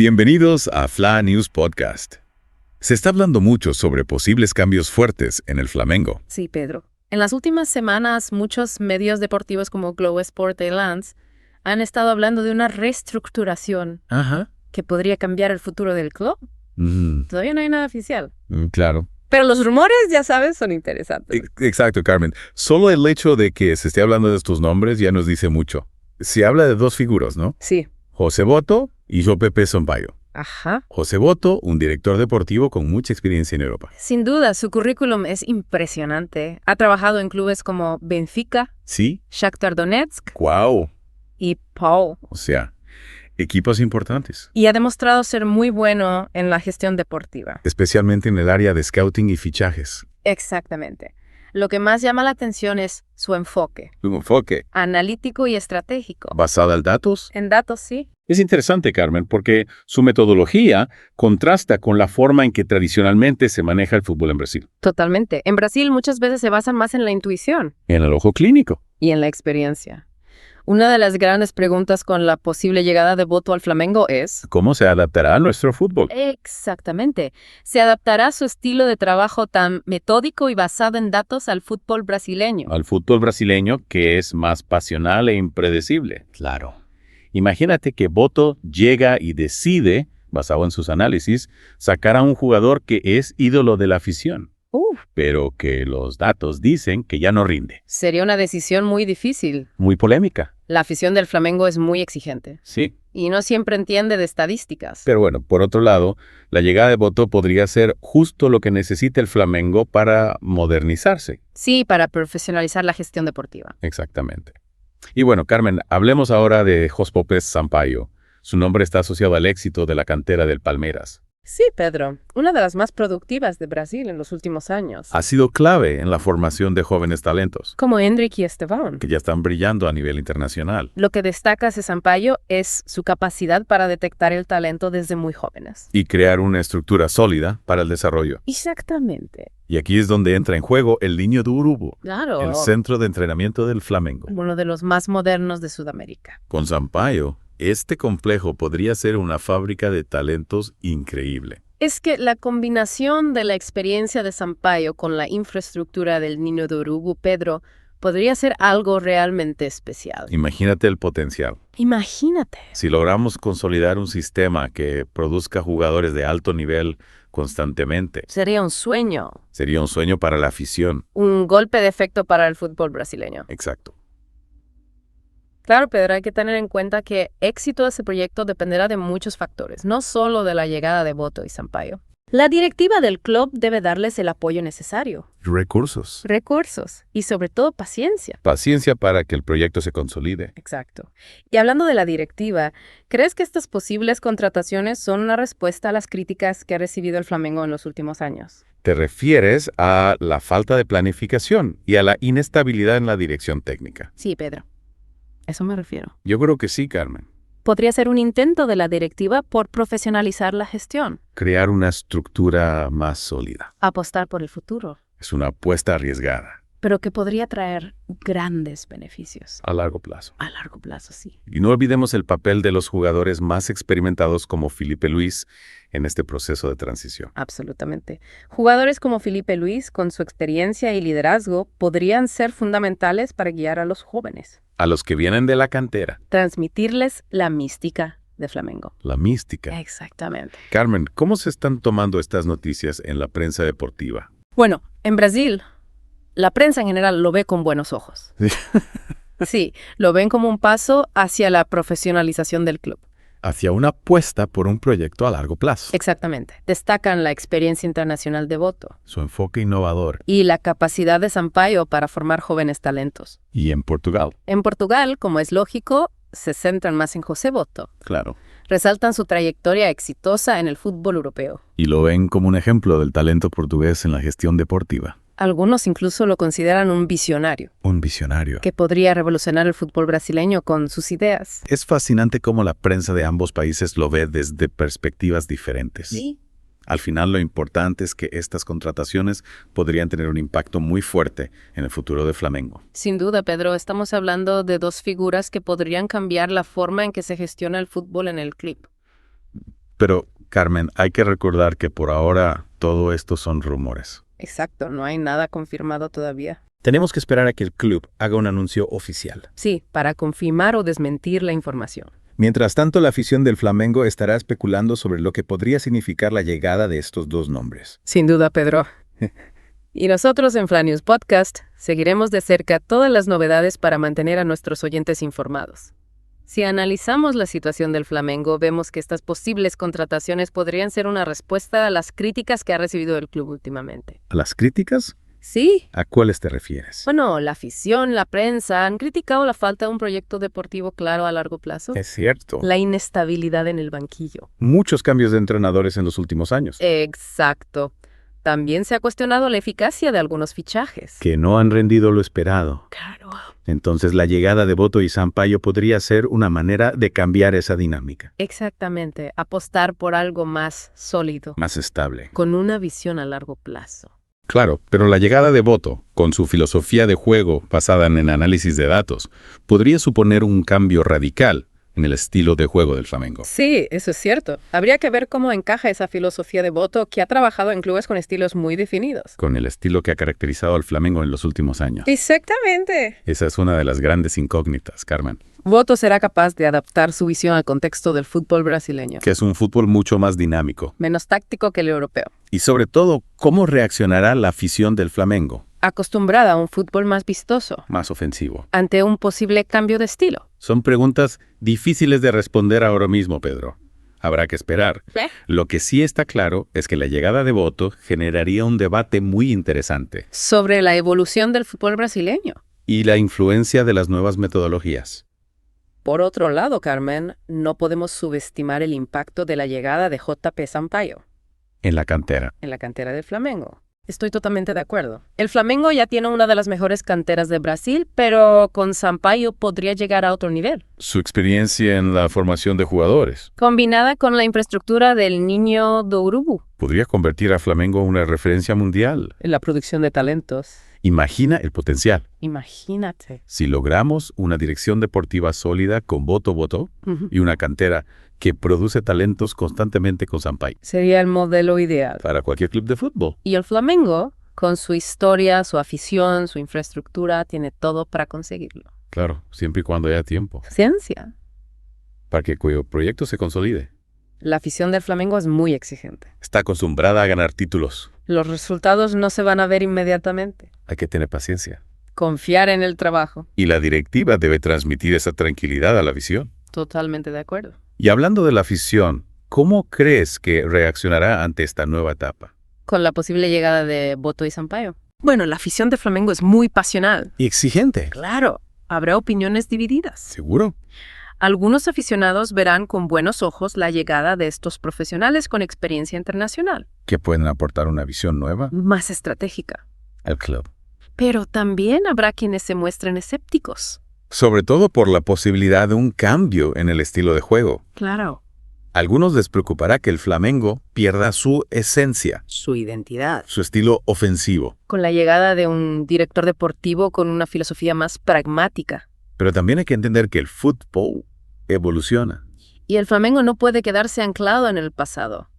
Bienvenidos a FLA News Podcast. Se está hablando mucho sobre posibles cambios fuertes en el Flamengo. Sí, Pedro. En las últimas semanas, muchos medios deportivos como Globo Sport y Lance han estado hablando de una reestructuración que podría cambiar el futuro del club. Todavía no hay nada oficial. Claro. Pero los rumores, ya sabes, son interesantes. Exacto, Carmen. Solo el hecho de que se esté hablando de estos nombres ya nos dice mucho. Se habla de dos figuras, ¿no? Sí. José Boto y Jopepe Sampaio. Ajá. José Boto, un director deportivo con mucha experiencia en Europa. Sin duda, su currículum es impresionante. Ha trabajado en clubes como Benfica, ¿Sí? Shakhtar Donetsk ¡Guau! y Paul. O sea, equipos importantes. Y ha demostrado ser muy bueno en la gestión deportiva. Especialmente en el área de scouting y fichajes. Exactamente. Lo que más llama la atención es su enfoque, Un enfoque analítico y estratégico. basado en datos. En datos, sí. Es interesante, Carmen, porque su metodología contrasta con la forma en que tradicionalmente se maneja el fútbol en Brasil. Totalmente. En Brasil muchas veces se basan más en la intuición En el ojo clínico. y en la experiencia. Una de las grandes preguntas con la posible llegada de Boto al Flamengo es... ¿Cómo se adaptará a nuestro fútbol? Exactamente. ¿Se adaptará su estilo de trabajo tan metódico y basado en datos al fútbol brasileño? Al fútbol brasileño, que es más pasional e impredecible. Claro. Imagínate que Boto llega y decide, basado en sus análisis, sacar a un jugador que es ídolo de la afición, pero que los datos dicen que ya no rinde. Sería una decisión muy difícil. Muy polémica. La afición del Flamengo es muy exigente Sí. y no siempre entiende de estadísticas. Pero bueno, por otro lado, la llegada de Boto podría ser justo lo que necesita el Flamengo para modernizarse. Sí, para profesionalizar la gestión deportiva. Exactamente. Y bueno, Carmen, hablemos ahora de Jopepe Sampaio. Su nombre está asociado al éxito de la cantera del Palmeiras. Sí, Pedro. Una de las más productivas de Brasil en los últimos años. Ha sido clave en la formación de jóvenes talentos Como Hendrik y Esteban. que ya están brillando a nivel internacional. Lo que destaca ese Sampaio es su capacidad para detectar el talento desde muy jóvenes. Y crear una estructura sólida para el desarrollo. Exactamente. Y aquí es donde entra en juego el Niño de Urubu, Claro. el centro de entrenamiento del Flamengo. Uno de los más modernos de Sudamérica. Con Sampaio, este complejo podría ser una fábrica de talentos increíble. Es que la combinación de la experiencia de Sampaio con la infraestructura del Niño de Urubu, Pedro, podría ser algo realmente especial. Imagínate el potencial. Imagínate. Si logramos consolidar un sistema que produzca jugadores de alto nivel constantemente, Sería un sueño. sería un sueño para la afición. Un golpe de efecto para el fútbol brasileño. Exacto. Claro, Pedro, hay que tener en cuenta que el éxito de ese proyecto dependerá de muchos factores, no solo de la llegada de Boto y Sampaio. La directiva del club debe darles el apoyo necesario, Recursos. recursos y sobre todo paciencia. Paciencia para que el proyecto se consolide. Exacto. Y hablando de la directiva, ¿crees que estas posibles contrataciones son una respuesta a las críticas que ha recibido el Flamengo en los últimos años? Te refieres a la falta de planificación y a la inestabilidad en la dirección técnica. Sí, Pedro. Eso me refiero. Yo creo que sí, Carmen. Podría ser un intento de la directiva por profesionalizar la gestión, Crear una estructura más sólida. apostar por el futuro, Es una apuesta arriesgada pero que podría traer grandes beneficios. a largo plazo. A largo plazo, sí. Y no olvidemos el papel de los jugadores más experimentados como Filipe Luis en este proceso de transición. Absolutamente. Jugadores como Filipe Luis, con su experiencia y liderazgo, podrían ser fundamentales para guiar a los jóvenes, A los que vienen de la cantera, transmitirles la mística de Flamengo. la mística. Exactamente. Carmen, ¿cómo se están tomando estas noticias en la prensa deportiva? Bueno, en Brasil, la prensa en general lo ve con buenos ojos. Sí. Sí, lo ven como un paso hacia la profesionalización del club. Hacia una apuesta por un proyecto a largo plazo. Exactamente. Destacan la experiencia internacional de Boto Su enfoque innovador. y la capacidad de Sampaio para formar jóvenes talentos. Y en Portugal, En Portugal, como es lógico, se centran más en José Boto. claro. Resaltan su trayectoria exitosa en el fútbol europeo. Y lo ven como un ejemplo del talento portugués en la gestión deportiva. Algunos incluso lo consideran un visionario, Un visionario. que podría revolucionar el fútbol brasileño con sus ideas. Es fascinante cómo la prensa de ambos países lo ve desde perspectivas diferentes. Al final, lo importante es que estas contrataciones podrían tener un impacto muy fuerte en el futuro de Flamengo. Sin duda, Pedro, estamos hablando de dos figuras que podrían cambiar la forma en que se gestiona el fútbol en el club. Pero, Carmen, hay que recordar que por ahora todo esto son rumores. Exacto, no hay nada confirmado todavía. Tenemos que esperar a que el club haga un anuncio oficial. Sí, para confirmar o desmentir la información. Mientras tanto, la afición del Flamengo estará especulando sobre lo que podría significar la llegada de estos dos nombres. Sin duda, Pedro. Y nosotros en Flanews Podcast seguiremos de cerca todas las novedades para mantener a nuestros oyentes informados. Si analizamos la situación del Flamengo, vemos que estas posibles contrataciones podrían ser una respuesta a las críticas que ha recibido el club últimamente. ¿A las críticas? Sí. ¿A cuáles te refieres? Bueno, la afición, la prensa han criticado la falta de un proyecto deportivo claro a largo plazo. Es cierto. La inestabilidad en el banquillo. Muchos cambios de entrenadores en los últimos años. Exacto. También se ha cuestionado la eficacia de algunos fichajes. Que no han rendido lo esperado. Claro. Entonces la llegada de Boto y Sampaio podría ser una manera de cambiar esa dinámica. Exactamente. Apostar por algo más sólido. Más estable. Con una visión a largo plazo. Claro, pero la llegada de Boto, con su filosofía de juego basada en el análisis de datos, podría suponer un cambio radical en el estilo de juego del Flamengo. Sí, eso es cierto. Habría que ver cómo encaja esa filosofía de Boto, que ha trabajado en clubes con estilos muy definidos. Con el estilo que ha caracterizado al Flamengo en los últimos años. Exactamente. Esa es una de las grandes incógnitas, Carmen. Boto será capaz de adaptar su visión al contexto del fútbol brasileño. Que es un fútbol mucho más dinámico. Menos táctico que el europeo. Y sobre todo, ¿cómo reaccionará la afición del Flamengo? Acostumbrada a un fútbol más vistoso. Más ofensivo. Ante un posible cambio de estilo. Son preguntas difíciles de responder ahora mismo, Pedro. Habrá que esperar. Lo que sí está claro es que la llegada de Boto generaría un debate muy interesante. Sobre la evolución del fútbol brasileño. Y la influencia de las nuevas metodologías. Por otro lado, Carmen, no podemos subestimar el impacto de la llegada de J.P. Sampaio. En la cantera. En la cantera del Flamengo. Estoy totalmente de acuerdo. El Flamengo ya tiene una de las mejores canteras de Brasil, pero con Sampaio podría llegar a otro nivel. Su experiencia en la formación de jugadores. Combinada con la infraestructura del Niño do Urubu. Podría convertir a Flamengo en una referencia mundial. En la producción de talentos. Imagina el potencial. Imagínate. Si logramos una dirección deportiva sólida con Boto y una cantera que produce talentos constantemente con Sampaio. Sería el modelo ideal. Para cualquier club de fútbol. Y el Flamengo, con su historia, su afición, su infraestructura, tiene todo para conseguirlo. Claro, siempre y cuando haya tiempo. Ciencia. Para que cuyo proyecto se consolide. La afición del Flamengo es muy exigente. Está acostumbrada a ganar títulos. Los resultados no se van a ver inmediatamente. Hay que tener paciencia. Confiar en el trabajo. Y la directiva debe transmitir esa tranquilidad a la afición. Totalmente de acuerdo. Y hablando de la afición, ¿cómo crees que reaccionará ante esta nueva etapa? Con la posible llegada de Boto y Sampaio. Bueno, la afición de Flamengo es muy pasional. Y exigente. Claro, habrá opiniones divididas. ¿Seguro? Algunos aficionados verán con buenos ojos la llegada de estos profesionales con experiencia internacional. Que pueden aportar una visión nueva Más estratégica. al club. Pero también habrá quienes se muestren escépticos. Sobre todo por la posibilidad de un cambio en el estilo de juego. Claro. A algunos les preocupará que el Flamengo pierda su esencia, Su identidad. su estilo ofensivo. Con la llegada de un director deportivo con una filosofía más pragmática. Pero también hay que entender que el fútbol evoluciona. Y el Flamengo no puede quedarse anclado en el pasado.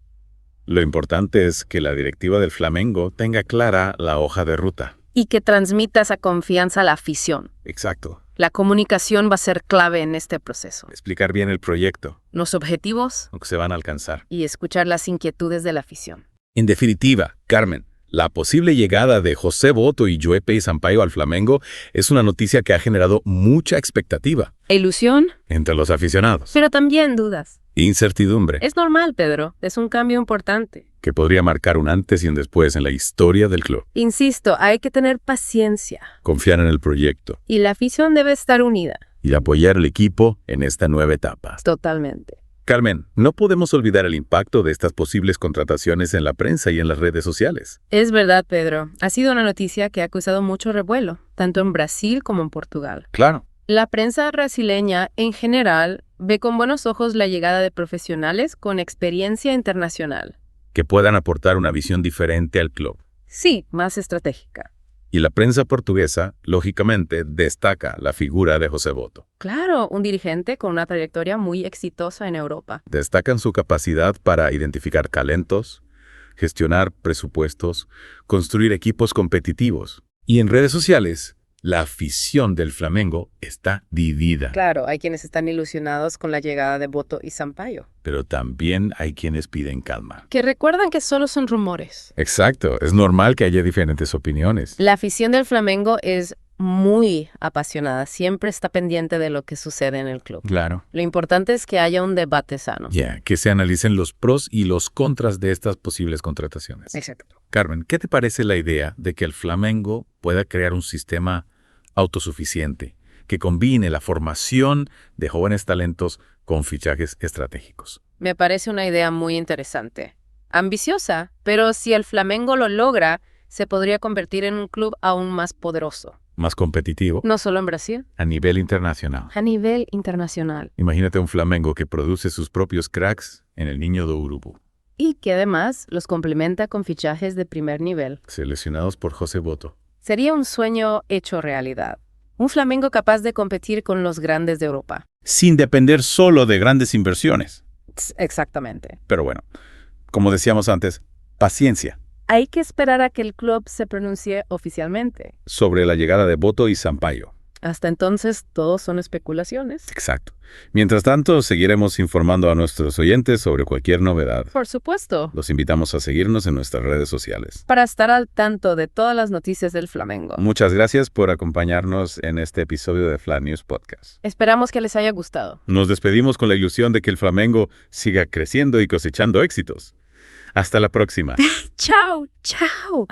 Lo importante es que la directiva del Flamengo tenga clara la hoja de ruta. Y que transmita esa confianza a la afición. Exacto. La comunicación va a ser clave en este proceso. Explicar bien el proyecto, Los objetivos lo que se van a alcanzar. y escuchar las inquietudes de la afición. En definitiva, Carmen, la posible llegada de José Boto y J.P. Sampaio al Flamengo es una noticia que ha generado mucha expectativa Ilusión, entre los aficionados. pero también dudas. Incertidumbre, Es normal, Pedro. Es un cambio importante. que podría marcar un antes y un después en la historia del club. Insisto, hay que tener paciencia. Confiar en el proyecto Y la afición debe estar unida. y apoyar al equipo en esta nueva etapa. Totalmente. Carmen, no podemos olvidar el impacto de estas posibles contrataciones en la prensa y en las redes sociales. Es verdad, Pedro. Ha sido una noticia que ha causado mucho revuelo, tanto en Brasil como en Portugal. Claro. La prensa brasileña, en general, ve con buenos ojos la llegada de profesionales con experiencia internacional. Que puedan aportar una visión diferente al club. Sí, más estratégica. Y la prensa portuguesa, lógicamente, destaca la figura de José Boto. Claro, un dirigente con una trayectoria muy exitosa en Europa. Destacan su capacidad para identificar talentos, gestionar presupuestos, construir equipos competitivos. Y en redes sociales, la afición del Flamengo está dividida. Claro, hay quienes están ilusionados con la llegada de Boto y Sampaio. Pero también hay quienes piden calma. Que recuerdan que solo son rumores. Exacto, es normal que haya diferentes opiniones. La afición del Flamengo es muy apasionada, siempre está pendiente de lo que sucede en el club. Claro. Lo importante es que haya un debate sano. Que se analicen los pros y los contras de estas posibles contrataciones. Exacto. Carmen, ¿qué te parece la idea de que el Flamengo pueda crear un sistema autosuficiente que combine la formación de jóvenes talentos con fichajes estratégicos? Me parece una idea muy interesante. Ambiciosa, pero si el Flamengo lo logra, se podría convertir en un club aún más poderoso. Más competitivo. No solo en Brasil. A nivel internacional. A nivel internacional. Imagínate un Flamengo que produce sus propios cracks en el Niño do Urubu. Y que además los complementa con fichajes de primer nivel. Seleccionados por José Boto. Sería un sueño hecho realidad. Un Flamengo capaz de competir con los grandes de Europa. Sin depender solo de grandes inversiones. Exactamente. Pero bueno, como decíamos antes, paciencia. Hay que esperar a que el club se pronuncie oficialmente. Sobre la llegada de Boto y Sampaio. Hasta entonces, todo son especulaciones. Exacto. Mientras tanto, seguiremos informando a nuestros oyentes sobre cualquier novedad. Por supuesto. Los invitamos a seguirnos en nuestras redes sociales. Para estar al tanto de todas las noticias del Flamengo. Muchas gracias por acompañarnos en este episodio de Fla News Podcast. Esperamos que les haya gustado. Nos despedimos con la ilusión de que el Flamengo siga creciendo y cosechando éxitos. Hasta la próxima. Chao, chao.